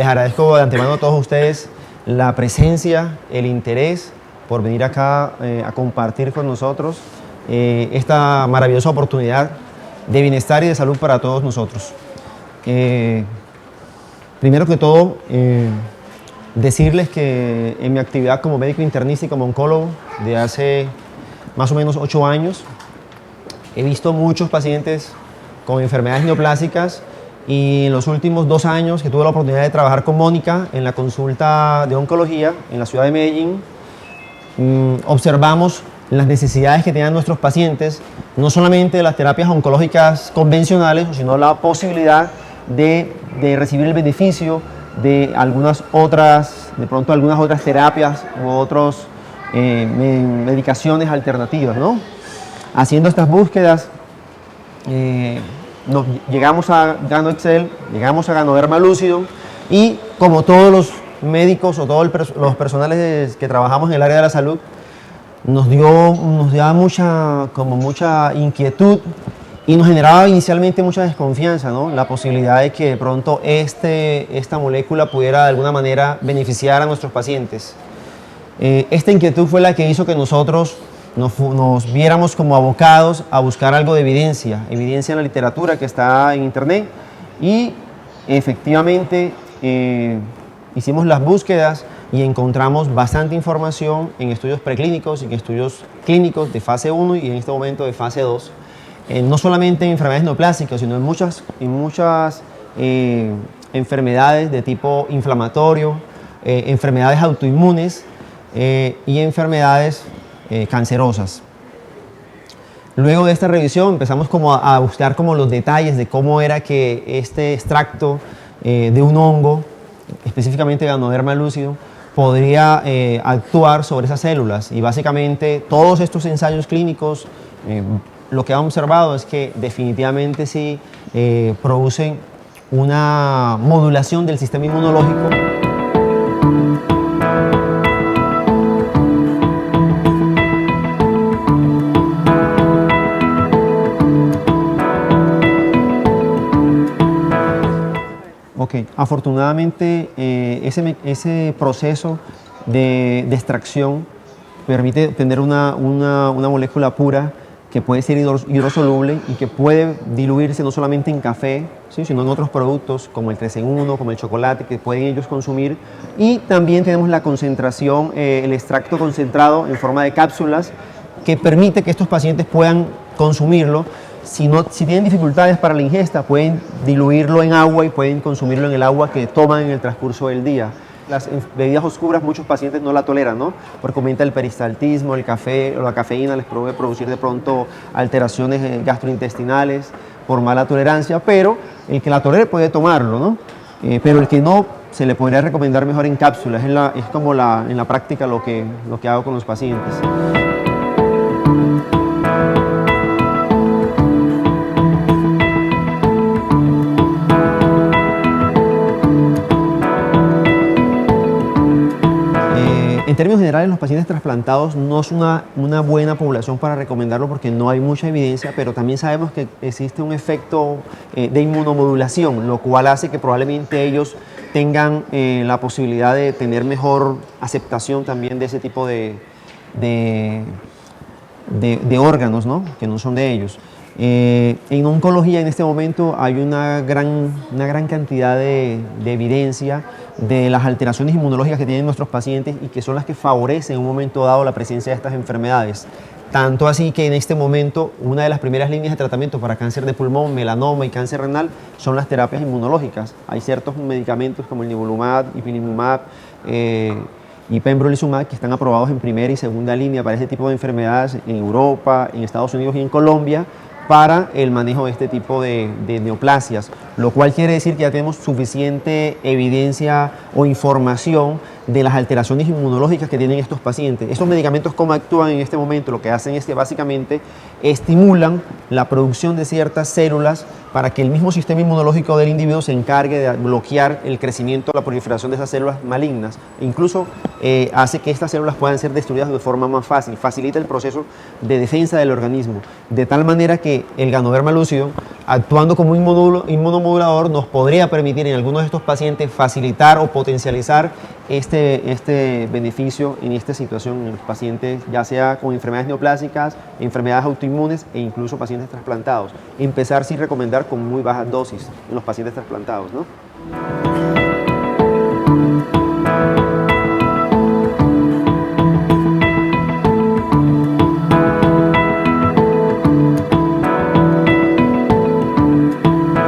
Les agradezco de antemano a todos ustedes la presencia, el interés por venir acá a compartir con nosotros esta maravillosa oportunidad de bienestar y de salud para todos nosotros. Primero que todo, decirles que en mi actividad como médico internista y como oncólogo de hace más o menos 8 años, he visto muchos pacientes con enfermedades neoplásicas y en los últimos 2 años que tuve la oportunidad de trabajar con Mónica en la consulta de oncología en la ciudad de Medellín, observamos las necesidades que tenían nuestros pacientes, no solamente de las terapias oncológicas convencionales, sino la posibilidad de recibir el beneficio de algunas otras, de pronto algunas otras terapias u otras medicaciones alternativas, ¿no? Haciendo estas búsquedas, llegamos a GanoExcel, llegamos a Ganoderma Lucidum y como todos los médicos o todos los personales que trabajamos en el área de la salud, nos daba mucha inquietud y nos generaba inicialmente mucha desconfianza, ¿no? La posibilidad de que de pronto esta molécula pudiera de alguna manera beneficiar a nuestros pacientes. Esta inquietud fue la que hizo que nosotros nos viéramos como abocados a buscar algo de evidencia en la literatura que está en internet y efectivamente hicimos las búsquedas y encontramos bastante información en estudios preclínicos y en estudios clínicos de fase 1 y en este momento de fase 2, no solamente en enfermedades neoplásicas, sino en muchas enfermedades de tipo inflamatorio, enfermedades autoinmunes y enfermedades cancerosas. Luego de esta revisión empezamos a buscar los detalles de cómo era que este extracto de un hongo, específicamente Ganoderma lucidum, podría actuar sobre esas células. Y básicamente todos estos ensayos clínicos lo que han observado es que definitivamente sí producen una modulación del sistema inmunológico. Afortunadamente, ese proceso de extracción permite obtener una molécula pura que puede ser hidrosoluble y que puede diluirse no solamente en café, ¿sí?, sino en otros productos como el 3 en 1, como el chocolate, que pueden ellos consumir. Y también tenemos la concentración, el extracto concentrado en forma de cápsulas, que permite que estos pacientes puedan consumirlo. Si tienen dificultades para la ingesta, pueden diluirlo en agua y pueden consumirlo en el agua que toman en el transcurso del día. Las bebidas oscuras muchos pacientes no la toleran, ¿no? Porque aumenta el peristaltismo, el café o la cafeína les puede producir de pronto alteraciones gastrointestinales por mala tolerancia, pero el que la tolere puede tomarlo, ¿no? Pero el que no, se le podría recomendar mejor en cápsulas. Es como en la práctica lo que hago con los pacientes. En términos generales, los pacientes trasplantados no es una buena población para recomendarlo porque no hay mucha evidencia, pero también sabemos que existe un efecto de inmunomodulación, lo cual hace que probablemente ellos tengan la posibilidad de tener mejor aceptación también de ese tipo de órganos, ¿no?, que no son de ellos. En oncología en este momento hay una gran cantidad de evidencia de las alteraciones inmunológicas que tienen nuestros pacientes y que son las que favorecen en un momento dado la presencia de estas enfermedades. Tanto así que en este momento una de las primeras líneas de tratamiento para cáncer de pulmón, melanoma y cáncer renal son las terapias inmunológicas. Hay ciertos medicamentos como el nivolumab, ipilimumab y pembrolizumab que están aprobados en primera y segunda línea para este tipo de enfermedades en Europa, en Estados Unidos y en Colombia, para el manejo de este tipo de neoplasias, lo cual quiere decir que ya tenemos suficiente evidencia o información de las alteraciones inmunológicas que tienen estos pacientes. Estos medicamentos, ¿cómo actúan en este momento? Lo que hacen es que básicamente estimulan la producción de ciertas células para que el mismo sistema inmunológico del individuo se encargue de bloquear el crecimiento, la proliferación de esas células malignas. E incluso hace que estas células puedan ser destruidas de forma más fácil, facilita el proceso de defensa del organismo, de tal manera que el Ganoderma lucido, actuando como un inmunomodulador, nos podría permitir en algunos de estos pacientes facilitar o potencializar este beneficio en esta situación en los pacientes, ya sea con enfermedades neoplásicas, enfermedades autoinmunes e incluso pacientes trasplantados. Empezar sin recomendar con muy bajas dosis en los pacientes trasplantados, ¿no?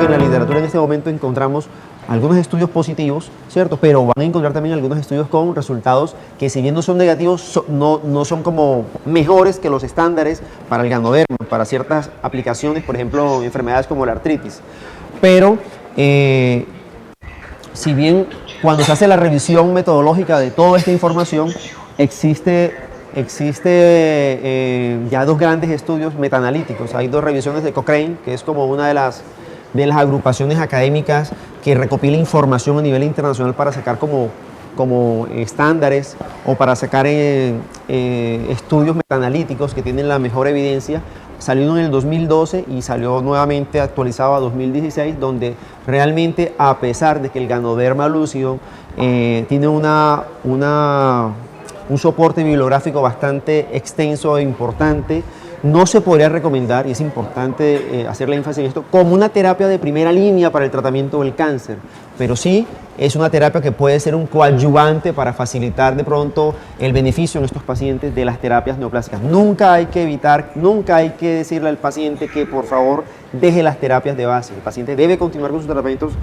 En la literatura en este momento encontramos algunos estudios positivos, ¿cierto? Pero van a encontrar también algunos estudios con resultados que, si bien no son negativos, no son como mejores que los estándares para el Ganoderma, para ciertas aplicaciones, por ejemplo, enfermedades como la artritis. Pero, si bien cuando se hace la revisión metodológica de toda esta información, existe ya dos grandes estudios metaanalíticos. Hay dos revisiones de Cochrane, que es como una de las agrupaciones académicas que recopila información a nivel internacional para sacar como estándares o para sacar estudios metaanalíticos que tienen la mejor evidencia. Salió en el 2012 y salió nuevamente actualizado a 2016, donde realmente, a pesar de que el Ganoderma lúcido tiene un soporte bibliográfico bastante extenso e importante, no se podría recomendar, y es importante hacerle énfasis en esto, como una terapia de primera línea para el tratamiento del cáncer, pero sí es una terapia que puede ser un coadyuvante para facilitar de pronto el beneficio en estos pacientes de las terapias neoplásicas. Nunca hay que decirle al paciente que por favor deje las terapias de base. El paciente debe continuar con sus tratamientos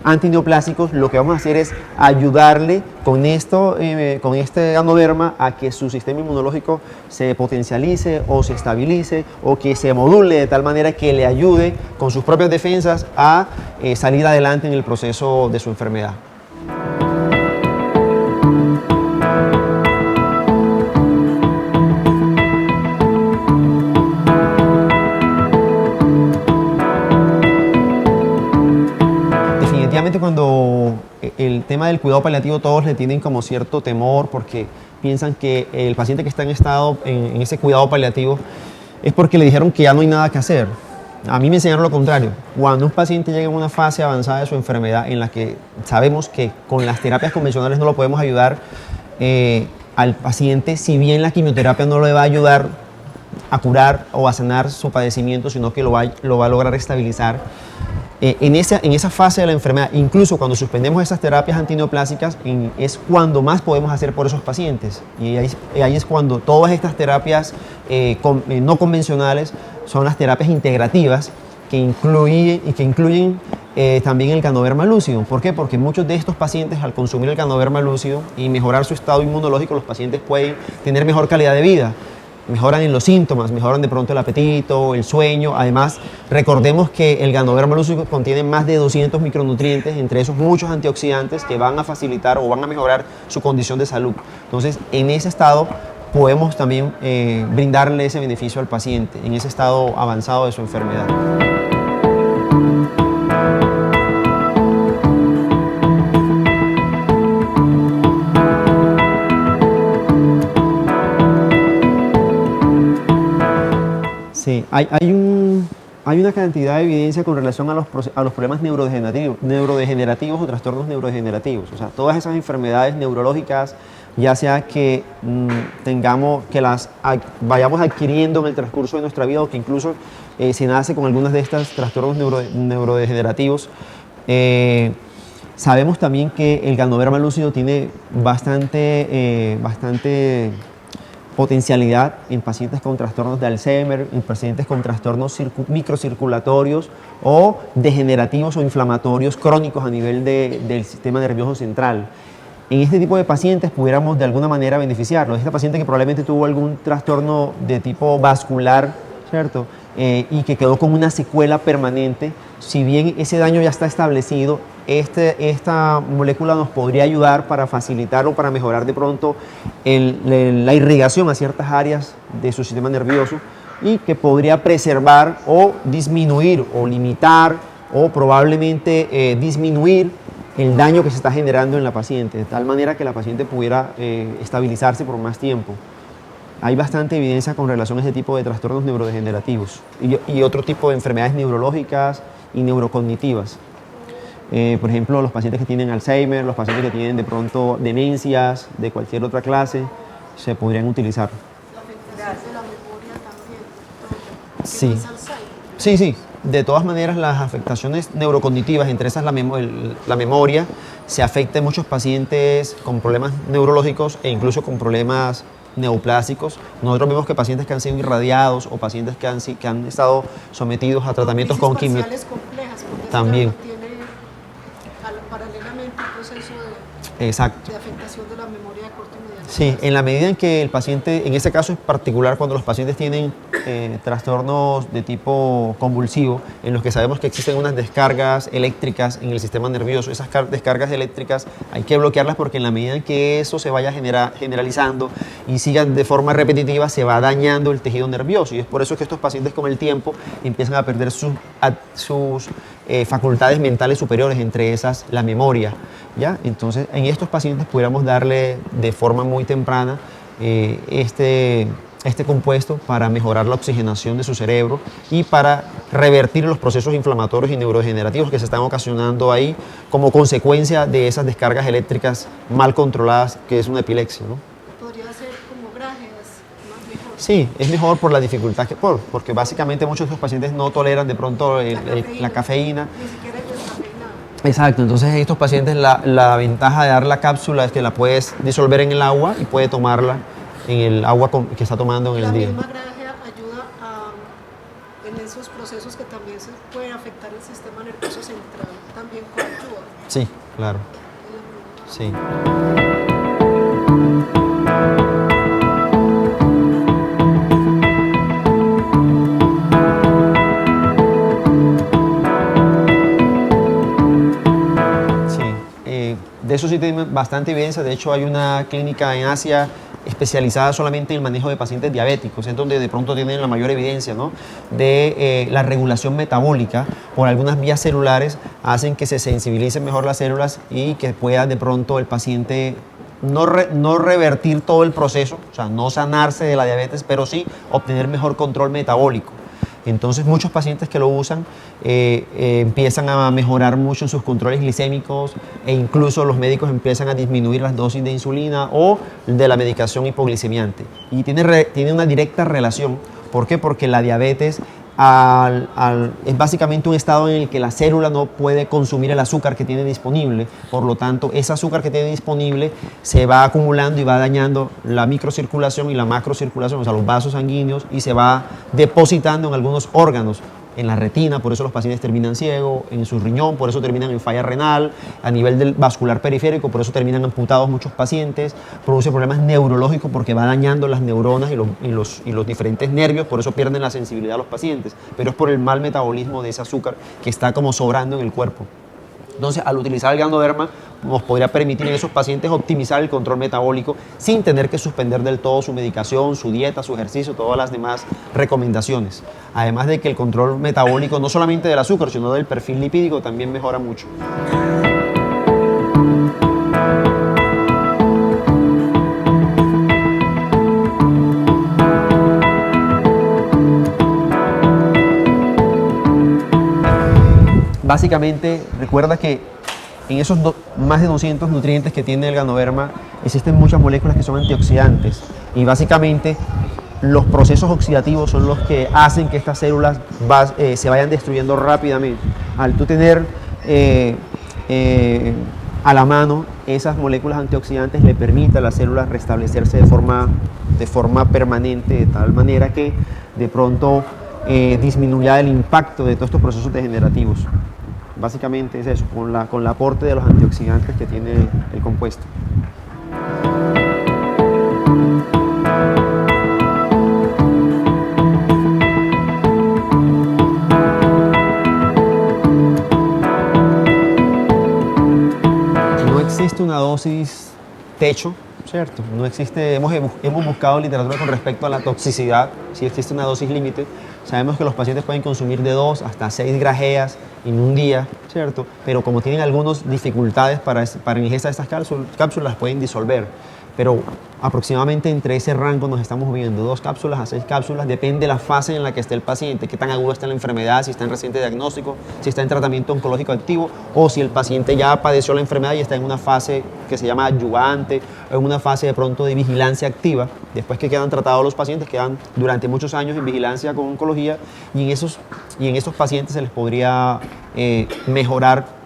antineoplásicos. Lo que vamos a hacer es ayudarle con este Ganoderma a que su sistema inmunológico se potencialice o se estabilice o que se module de tal manera que le ayude con sus propias defensas a salir adelante en el proceso de su enfermedad. Definitivamente, cuando el tema del cuidado paliativo, todos le tienen como cierto temor porque piensan que el paciente que está en ese cuidado paliativo es porque le dijeron que ya no hay nada que hacer. A mí me enseñaron lo contrario. Cuando un paciente llega en una fase avanzada de su enfermedad en la que sabemos que con las terapias convencionales no lo podemos ayudar, al paciente, si bien la quimioterapia no le va a ayudar a curar o a sanar su padecimiento, sino que lo va a lograr estabilizar, en esa fase de la enfermedad, incluso cuando suspendemos esas terapias antineoplásicas, es cuando más podemos hacer por esos pacientes. Y ahí es cuando todas estas terapias no convencionales son las terapias integrativas que incluyen también el Ganoderma lúcido. ¿Por qué? Porque muchos de estos pacientes, al consumir el Ganoderma lúcido y mejorar su estado inmunológico, los pacientes pueden tener mejor calidad de vida. Mejoran en los síntomas, mejoran de pronto el apetito, el sueño. Además, recordemos que el Ganoderma lúcido contiene más de 200 micronutrientes, entre esos muchos antioxidantes que van a facilitar o van a mejorar su condición de salud. Entonces, en ese estado podemos también brindarle ese beneficio al paciente, en ese estado avanzado de su enfermedad. Sí, hay una cantidad de evidencia con relación a los problemas neurodegenerativos o trastornos neurodegenerativos. O sea, todas esas enfermedades neurológicas, ya sea que las vayamos adquiriendo en el transcurso de nuestra vida o que incluso se nace con algunos de estos trastornos neurodegenerativos. Sabemos también que el Ganoderma lúcido tiene bastante potencialidad en pacientes con trastornos de Alzheimer, en pacientes con trastornos microcirculatorios o degenerativos o inflamatorios crónicos a nivel del sistema nervioso central. En este tipo de pacientes pudiéramos de alguna manera beneficiarlos. Este paciente que probablemente tuvo algún trastorno de tipo vascular, ¿cierto? Y que quedó con una secuela permanente, si bien ese daño ya está establecido, esta molécula nos podría ayudar para facilitar o para mejorar de pronto la irrigación a ciertas áreas de su sistema nervioso y que podría preservar o disminuir o limitar o probablemente disminuir el daño que se está generando en la paciente, de tal manera que la paciente pudiera estabilizarse por más tiempo. Hay bastante evidencia con relación a ese tipo de trastornos neurodegenerativos y otro tipo de enfermedades neurológicas y neurocognitivas. Por ejemplo, los pacientes que tienen Alzheimer, los pacientes que tienen de pronto demencias de cualquier otra clase, se podrían utilizar. La afectación de la memoria también. Sí. ¿Es Alzheimer? Sí, sí. De todas maneras, las afectaciones neurocognitivas, entre esas la memoria, se afecta en muchos pacientes con problemas neurológicos e incluso con problemas neoplásicos. Nosotros vemos que pacientes que han sido irradiados o pacientes que han estado sometidos a tratamientos con quimio. Crisis parciales complejas, porque También. tiene paralelamente un proceso Exacto. de afectación de la memoria de corto y mediano Sí, plazo. en la medida en que el paciente, en ese caso es particular cuando los pacientes tienen trastornos de tipo convulsivo, en los que sabemos que existen unas descargas eléctricas en el sistema nervioso. Esas descargas eléctricas hay que bloquearlas porque en la medida en que eso se vaya generalizando y siga de forma repetitiva, se va dañando el tejido nervioso. Y es por eso que estos pacientes con el tiempo empiezan a perder sus facultades mentales superiores, entre esas la memoria, ¿ya? Entonces, en estos pacientes pudiéramos darle de forma muy temprana este compuesto para mejorar la oxigenación de su cerebro y para revertir los procesos inflamatorios y neurodegenerativos que se están ocasionando ahí como consecuencia de esas descargas eléctricas mal controladas, que es una epilepsia, ¿no? Podría ser como grajeas, más mejor. Sí, es mejor por la dificultad porque básicamente muchos de estos pacientes no toleran de pronto la cafeína. Ni siquiera el descafeinado. Exacto, entonces en estos pacientes la ventaja de dar la cápsula es que la puedes disolver en el agua y puede tomarla en el agua que está tomando en el día. La misma grajea ayuda en esos procesos que también se puede afectar el sistema nervioso central, también coayuda. Sí, claro. Sí. De eso sí tiene bastante evidencia. De hecho, hay una clínica en Asia especializada solamente en el manejo de pacientes diabéticos, es donde de pronto tienen la mayor evidencia, ¿no? De la regulación metabólica por algunas vías celulares, hacen que se sensibilicen mejor las células y que pueda de pronto el paciente no revertir todo el proceso, o sea, no sanarse de la diabetes, pero sí obtener mejor control metabólico. Entonces muchos pacientes que lo usan empiezan a mejorar mucho en sus controles glicémicos e incluso los médicos empiezan a disminuir las dosis de insulina o de la medicación hipoglicemiante. Y tiene una directa relación. ¿Por qué? Porque la diabetes es básicamente un estado en el que la célula no puede consumir el azúcar que tiene disponible. Por lo tanto, ese azúcar que tiene disponible se va acumulando y va dañando la microcirculación y la macrocirculación, o sea, los vasos sanguíneos, y se va depositando en algunos órganos. En la retina, por eso los pacientes terminan ciegos, en su riñón, por eso terminan en falla renal, a nivel del vascular periférico, por eso terminan amputados muchos pacientes, produce problemas neurológicos porque va dañando las neuronas y los diferentes nervios, por eso pierden la sensibilidad los pacientes, pero es por el mal metabolismo de ese azúcar que está como sobrando en el cuerpo. Entonces, al utilizar el Ganoderma, nos podría permitir en esos pacientes optimizar el control metabólico sin tener que suspender del todo su medicación, su dieta, su ejercicio, todas las demás recomendaciones. Además de que el control metabólico, no solamente del azúcar, sino del perfil lipídico, también mejora mucho. Básicamente, recuerda que en esos más de 200 nutrientes que tiene el Ganoderma existen muchas moléculas que son antioxidantes y básicamente los procesos oxidativos son los que hacen que estas células se vayan destruyendo rápidamente. Al tú tener a la mano esas moléculas antioxidantes, le permite a las células restablecerse de forma permanente, de tal manera que de pronto disminuya el impacto de todos estos procesos degenerativos. Básicamente es eso, con el aporte de los antioxidantes que tiene el compuesto. No existe una dosis techo, ¿cierto? No existe, hemos buscado literatura con respecto a la toxicidad, si existe una dosis límite, Sabemos que los pacientes pueden consumir de 2 hasta 6 grajeas en un día, ¿cierto? Pero como tienen algunas dificultades para ingesta de estas cápsulas, las pueden disolver. Pero aproximadamente entre ese rango nos estamos moviendo, 2 cápsulas a 6 cápsulas, depende de la fase en la que esté el paciente, qué tan aguda está la enfermedad, si está en reciente diagnóstico, si está en tratamiento oncológico activo o si el paciente ya padeció la enfermedad y está en una fase que se llama adyuvante o en una fase de pronto de vigilancia activa. Después que quedan tratados los pacientes, quedan durante muchos años en vigilancia con oncología y en esos pacientes se les podría mejorar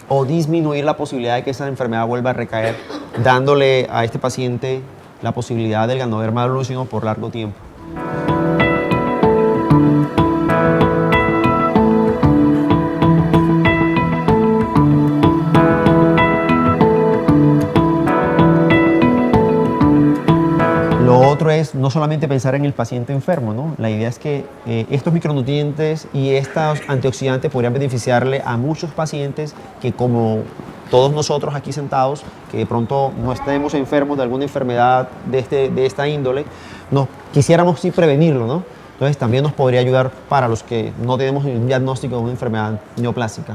o disminuir la posibilidad de que esa enfermedad vuelva a recaer, dándole a este paciente la posibilidad del Ganoderma lúcido por largo tiempo. Lo otro es no solamente pensar en el paciente enfermo, ¿no? La idea es que estos micronutrientes y estos antioxidantes podrían beneficiarle a muchos pacientes que, como todos nosotros aquí sentados, que de pronto no estemos enfermos de alguna enfermedad de esta índole, quisiéramos sí prevenirlo, ¿no? Entonces también nos podría ayudar para los que no tenemos un diagnóstico de una enfermedad neoplásica.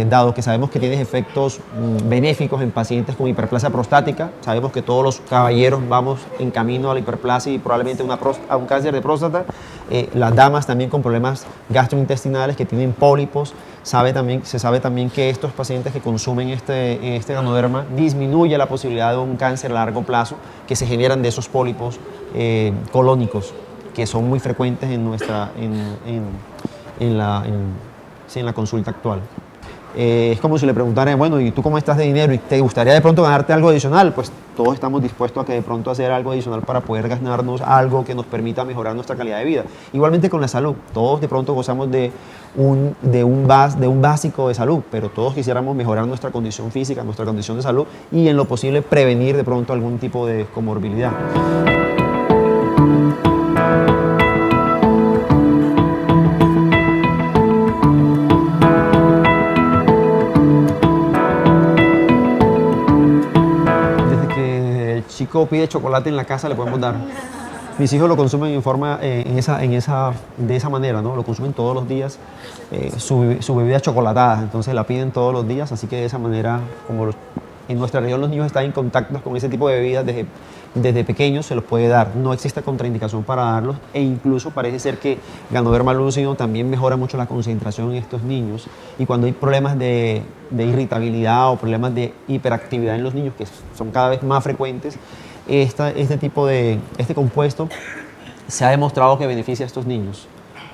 Dado que sabemos que tiene efectos benéficos en pacientes con hiperplasia prostática, sabemos que todos los caballeros vamos en camino a la hiperplasia y probablemente a un cáncer de próstata, las damas también con problemas gastrointestinales que tienen pólipos, se sabe también que estos pacientes que consumen este Ganoderma disminuye la posibilidad de un cáncer a largo plazo que se generan de esos pólipos colónicos que son muy frecuentes en la consulta actual. Es como si le preguntara, bueno, ¿y tú cómo estás de dinero? ¿Y te gustaría de pronto ganarte algo adicional? Pues todos estamos dispuestos a que de pronto hacer algo adicional para poder ganarnos algo que nos permita mejorar nuestra calidad de vida. Igualmente con la salud, todos de pronto gozamos de un básico de salud, pero todos quisiéramos mejorar nuestra condición física, nuestra condición de salud y en lo posible prevenir de pronto algún tipo de comorbilidad. Chico pide chocolate en la casa, le podemos dar. Mis hijos lo consumen de esa manera, ¿no? Lo consumen todos los días, su bebida chocolatada, entonces la piden todos los días, así que de esa manera, en nuestra región los niños están en contacto con ese tipo de bebidas desde pequeños, se los puede dar. No existe contraindicación para darlos e incluso parece ser que Ganoderma lúcido también mejora mucho la concentración en estos niños y cuando hay problemas de irritabilidad o problemas de hiperactividad en los niños, que son cada vez más frecuentes, este compuesto se ha demostrado que beneficia a estos niños.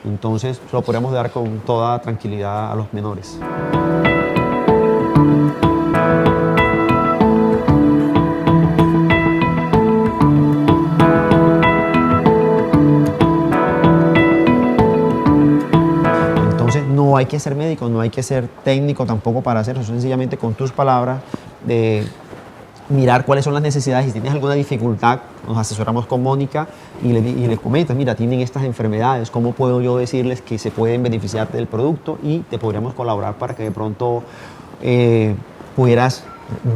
Entonces lo podemos dar con toda tranquilidad a los menores. No hay que ser médico, no hay que ser técnico tampoco para hacerlo, sencillamente con tus palabras de mirar cuáles son las necesidades. Si tienes alguna dificultad, nos asesoramos con Mónica y les comentas, mira, tienen estas enfermedades, ¿cómo puedo yo decirles que se pueden beneficiar del producto? Y te podríamos colaborar para que de pronto pudieras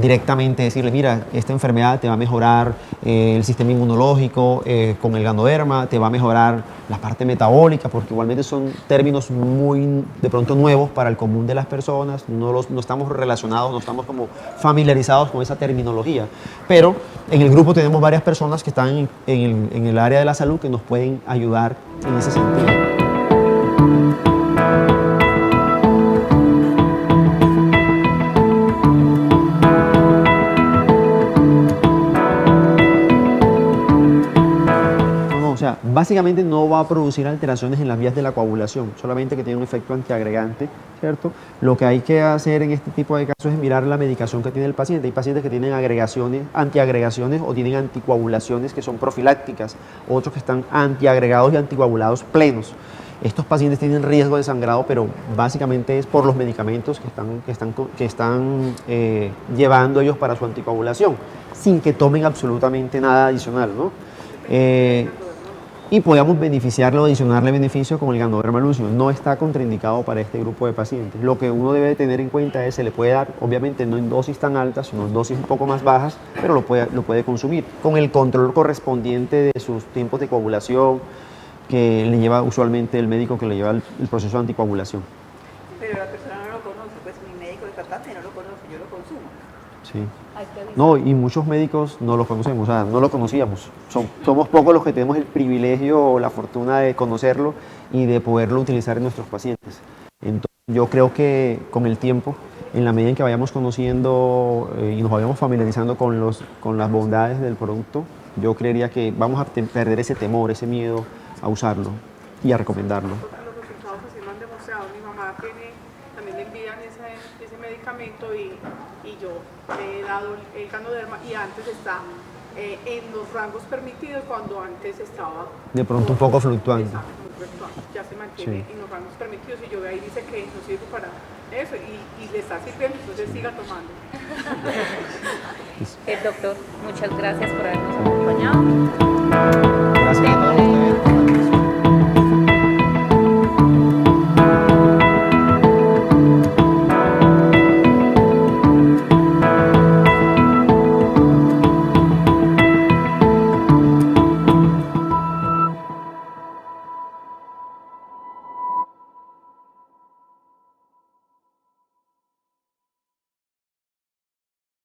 directamente decirle, mira, esta enfermedad te va a mejorar el sistema inmunológico con el Ganoderma, te va a mejorar la parte metabólica, porque igualmente son términos muy de pronto nuevos para el común de las personas, no estamos relacionados, no estamos como familiarizados con esa terminología, pero en el grupo tenemos varias personas que están en el área de la salud que nos pueden ayudar en ese sentido. Básicamente no va a producir alteraciones en las vías de la coagulación, solamente que tiene un efecto antiagregante, ¿cierto? Lo que hay que hacer en este tipo de casos es mirar la medicación que tiene el paciente. Hay pacientes que tienen antiagregaciones o tienen anticoagulaciones que son profilácticas, otros que están antiagregados y anticoagulados plenos. Estos pacientes tienen riesgo de sangrado, pero básicamente es por los medicamentos que están llevando ellos para su anticoagulación, sin que tomen absolutamente nada adicional, ¿no? Y podamos beneficiarlo, adicionarle beneficio con el Ganoderma lúcido. No está contraindicado para este grupo de pacientes. Lo que uno debe tener en cuenta es, se le puede dar, obviamente no en dosis tan altas, sino en dosis un poco más bajas, pero lo puede consumir con el control correspondiente de sus tiempos de coagulación, que le lleva usualmente el médico que le lleva el proceso de anticoagulación. Pero la persona no lo conoce, pues mi médico de tratante no lo conoce, yo lo consumo. Sí. Hay que avisar. No, y muchos médicos no lo conocemos, o sea, no lo conocíamos. Somos pocos los que tenemos el privilegio o la fortuna de conocerlo y de poderlo utilizar en nuestros pacientes. Entonces, yo creo que con el tiempo, en la medida en que vayamos conociendo y nos vayamos familiarizando con las bondades del producto, yo creería que vamos a perder ese temor, ese miedo a usarlo y a recomendarlo. Los resultados así lo han demostrado. Mi mamá también le envían ese medicamento y yo le he dado el Ganoderma y antes está en los rangos permitidos cuando antes estaba De pronto un poco fluctuante. Exacto, muy fluctuante. Ya se mantiene en los rangos permitidos y yo ahí dice que no sirve para eso y le está sirviendo, entonces siga tomando. Doctor, muchas gracias por habernos acompañado.